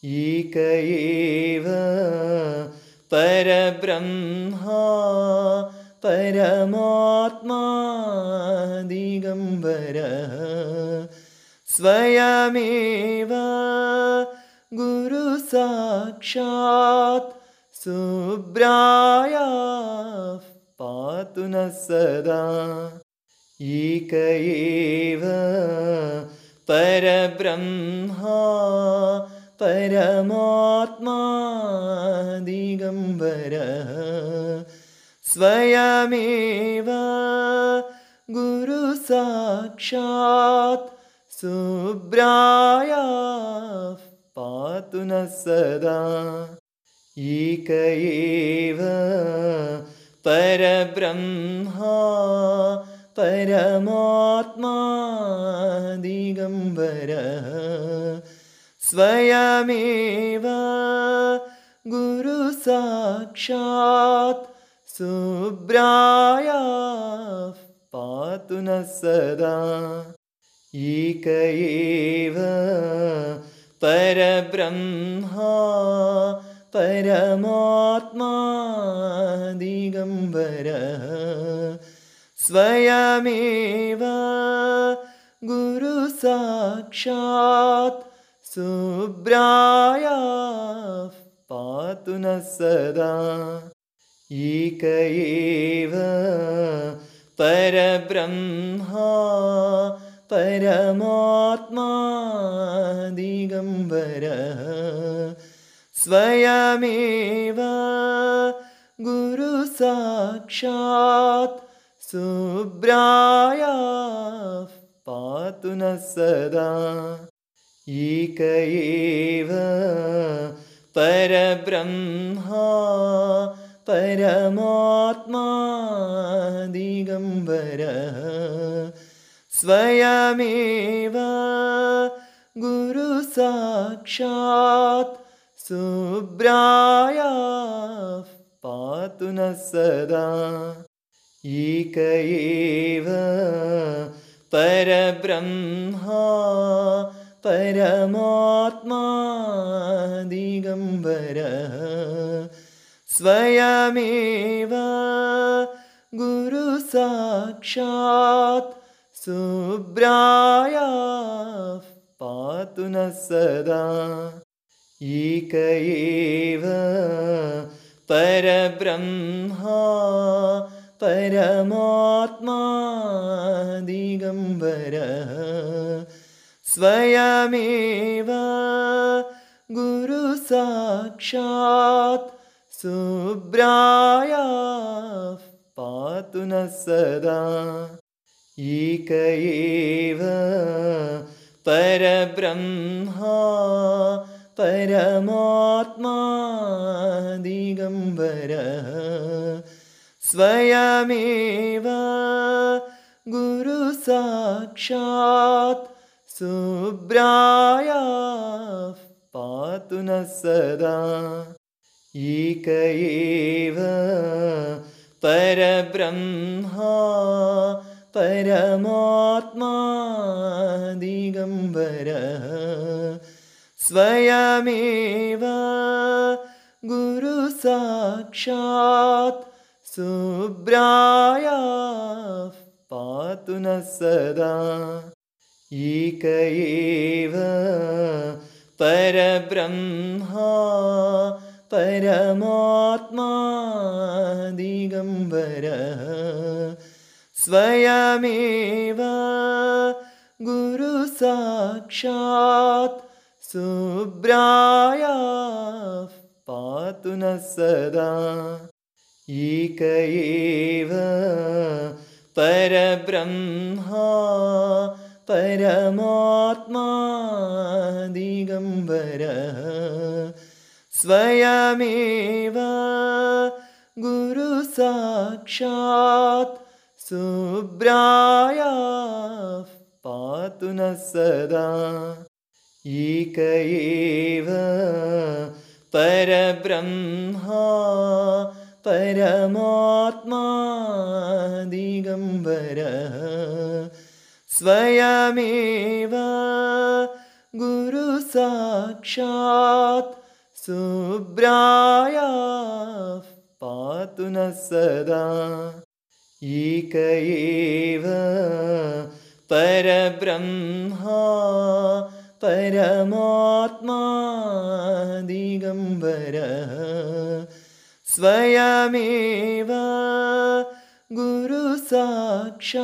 एक एव परब्रह्मा परमात्मा दिगम्बरः स्वयमेव गुरुसाक्षात् शुभ्राया पातु नः सदा। एक एव परब्रह्मा परमात्मा दिगम्बरः स्वयमेव गुरुसाक्षात् शुभ्राया पातु नः सदा। एक एव परब्रह्मा परमात्मा दिगम्बरः स्वयमेव गुरुसाक्षात् शुभ्राया पातु नः सदा। एक एव परब्रह्मा परमात्मा दिगम्बरः स्वयमेव गुरुसाक्षात् शुभ्राया पातु नः सदा। एक एव परब्रह्मा परमात्मा दिगम्बरः स्वयमेव गुरुसाक्षात् शुभ्राया पातु नः सदा। एक एव परब्रह्मा परमात्मा दिगम्बरः स्वयमेव गुरुसाक्षात् शुभ्राया पातु नः सदा। एक एव परब्रह्मा परमात्मा दिगम्बरः स्वयमेव गुरुसाक्षात् शुभ्राया पातु नः सदा। एक एव परब्रह्मा परमात्मा दिगम्बरः स्वयमेव गुरुसाक्षात् शुभ्राया पातु नः सदा। एक एव परब्रह्मा परमात्मा दिगम्बरः स्वयमेव गुरुसाक्षात् शुभ्राया पातु नः सदा। एक एव परब्रह्मा परमात्मा दिगम्बरः स्वयमेव गुरुसाक्षात् शुभ्राया पातु नः सदा। एक एव परब्रह्मा परमात्मा दिगम्बरः स्वयमेव गुरुसाक्षात् शुभ्राया पातु नः सदा। एक एव परब्रह्मा परमात्मा दिगम्बरः स्वयमेव गुरुसाक्षात् शुभ्राया पातु नः सदा। एक एव परब्रह्मा परमात्मा दिगम्बरः स्वयमेव गुरुसाक्षात् शुभ्राया पातु नः सदा। एक एव परब्रह्मा परमात्मा दिगम्बरः स्वयमेव गुरुसाक्षात्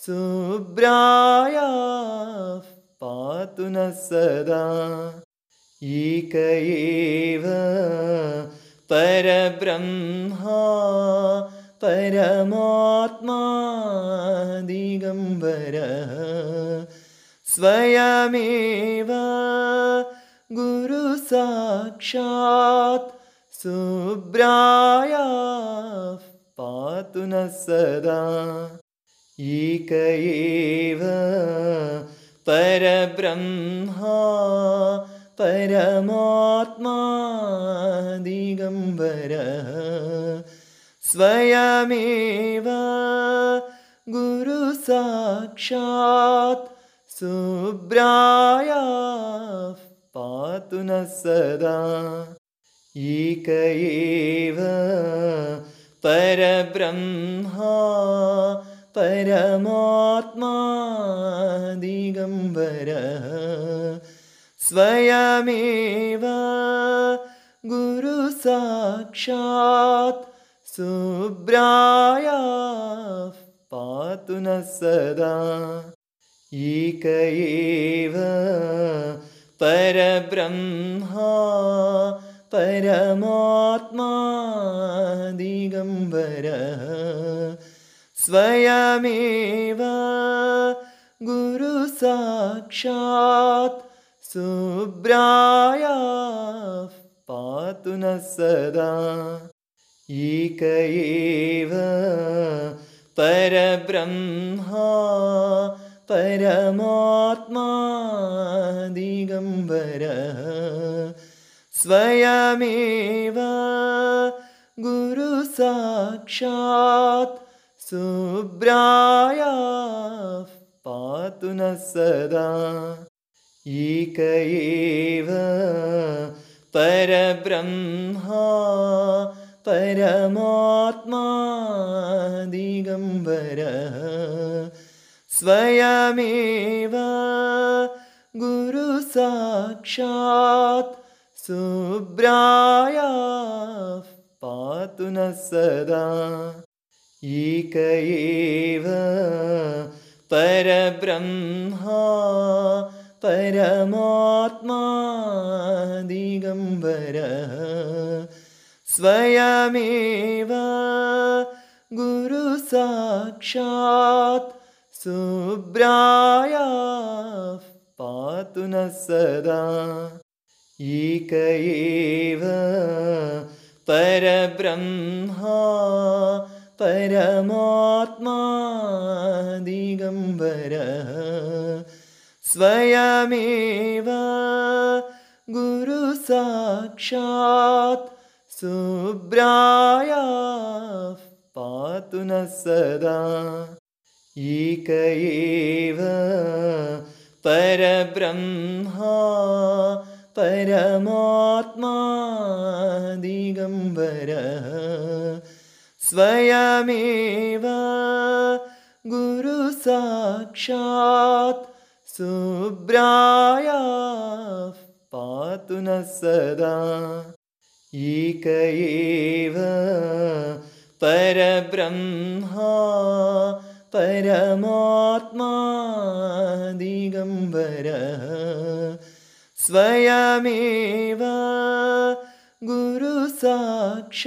शुभ्राया पातु नः सदा। एक एव परब्रह्मा परमात्मा दिगम्बरः स्वयमेव गुरुसाक्षात् शुभ्राया पातु नः सदा। एक एव परब्रह्मा परमात्मा दिगम्बरः स्वयमेव गुरुसाक्षात् शुभ्राया पातु नः सदा। एक एव परब्रह्मा परमात्मा दिगम्बरः स्वयमेव गुरुसाक्षात् शुभ्राया पातु नः सदा। एक एव परब्रह्मा परमात्मा दिगम्बरः स्वयमेव गुरुसाक्षात् शुभ्राया पातु नः सदा। एक एव परब्रह्मा परमात्मा दिगम्बरः स्वयमेव गुरुसाक्षात् शुभ्राया पातु नः सदा। एक एव परब्रह्मा परमात्मा दिगम्बरः स्वयमेव गुरुसाक्षात् शुभ्राया पातु नः सदा। एक एव परब्रह्मा परमात्मा दिगम्बरः स्वयमेव गुरुसाक्षात् शुभ्राया पातु नः सदा। एक एव परब्रह्मा परमात्मा दिगम्बरः स्वयमेव गुरुसाक्षात् शुभ्राया पातु नः सदा। एक एव परब्रह्मा परमात्मा दिगम्बरः स्वयमेव गुरुसाक्षात् शुभ्राया पातु नः सदा। एक एव परब्रह्मा परमात्मा दिगम्बरः स्वयमेव गुरुसाक्षात्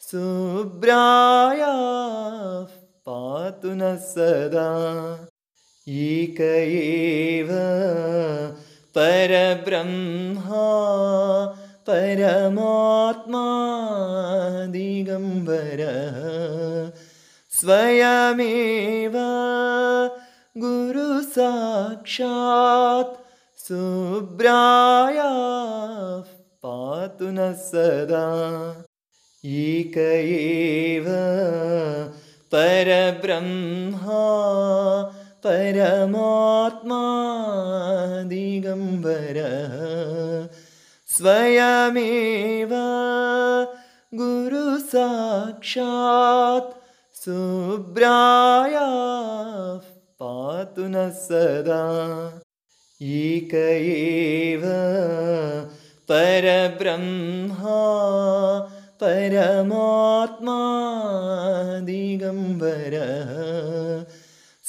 शुभ्राया पातु नः सदा। एक एव परब्रह्मा परमात्मा दिगम्बरः स्वयमेव गुरुसाक्षात् शुभ्राया पातु नः सदा। एक एव परब्रह्मा परमात्मा दिगम्बरः स्वयमेव गुरुसाक्षात् शुभ्रायाः पातु नः सदा एक एव परब्रह्मा परमात्मा दिगम्बरः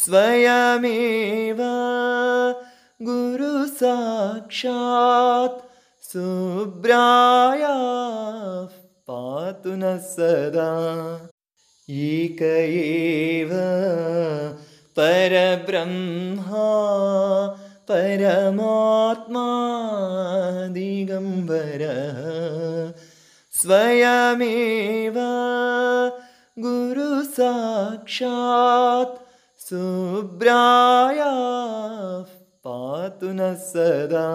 स्वयमेव गुरुसाक्षात् शुभ्रायाः पातु नः सदा एक एव परब्रह्मा परमात्मा दिगम्बरः स्वयमेव गुरुसाक्षात् शुभ्रायाः पातु नः सदा।